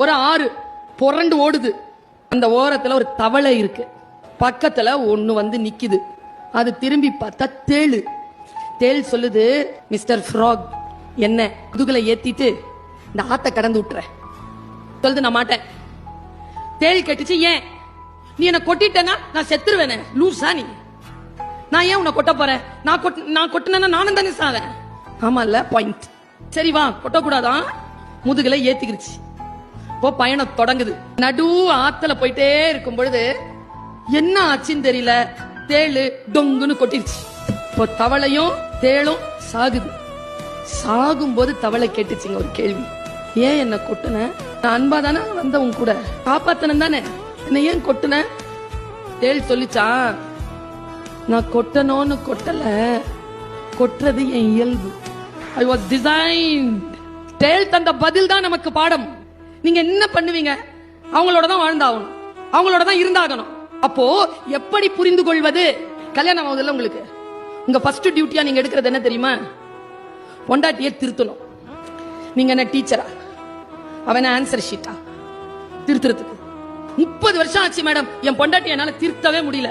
ஒரு ஆறு புரண்டு ஓடுது. அந்த ஓரத்துல ஒரு தவளை இருக்கு. பக்கத்துல ஒண்ணு வந்து நிக்குது. அது திரும்பி பார்த்தா தேளு. தேள் சொல்லுது, மிஸ்டர் ஃப்ராக், என்ன முதுகுல ஏத்திட்டு இந்த ஆத்த கடந்து விட்டுற. சொல்லுது, நான் மாட்டேன். தேள் கேட்டுச்சு, ஏன்? நீ என்ன கொட்டிட்டேன்னா நான் செத்துருவேனே, லூசா நீ? நான் ஏன் உன்னை கொட்ட போறேன்? நான் கொட்டினா நானும் தானே சாவேன். ஆமா இல்ல, பாயிண்ட். சரி வா, கொட்டக்கூடாதான். முதுகுல ஏத்திக்கிருச்சு. இப்போ பயணம் தொடங்குது. நடு ஆத்துல போயிட்டே இருக்கும் பொழுது என்ன ஆச்சுன்னு தெரியல, தேளு டொங்குன்னு கொட்டிருச்சு. இப்போ தவளையும் தேளும் சாகுது. சாகும் போது தவளை கேட்டுச்சுங்க ஒரு கேள்வி, ஏன் என்ன கொட்டுன? நான் அன்பா தானே வந்த உன் கூட, காப்பாத்தனம் தானே, என்ன ஏன் கொட்டுன? தேள் சொல்லிச்சான், நான் கொட்டணும்னு கொட்டல, கொட்டுறது என் இயல்பு. I was designed. தேள் தந்த பதில் தான் நமக்கு பாடம். நீங்க என்ன பண்ணுவீங்க? அவங்களோட தான் வாழ்ந்தாகணும், அவங்களோட தான் இருந்தாகணும். அப்போ எப்படி புரிந்து கொள்வது? கல்யாணம் ஆகுதுல்ல உங்களுக்கு, உங்க ஃபர்ஸ்ட் டியூட்டியா நீங்க எடுக்கிறது என்ன தெரியுமா? பொண்டாட்டியை திருத்தணும். நீங்க என்ன டீச்சரா, அவன் ஆன்சர் ஷீட்டா திருத்துறதுக்கு? 30 வருஷம் ஆச்சு மேடம், என் பொண்டாட்டி என்னால திருத்தவே முடியல.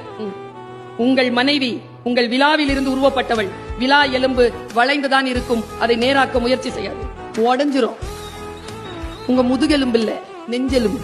உங்கள் மனைவி உங்கள் விழாவில் இருந்து உருவப்பட்டவள். விழா எலும்பு வளைந்துதான் இருக்கும், அதை நேராக்க முயற்சி செய்யாது, உடைஞ்சிரும். உங்க முதுகெலும்பு இல்ல, நெஞ்செலும்பு.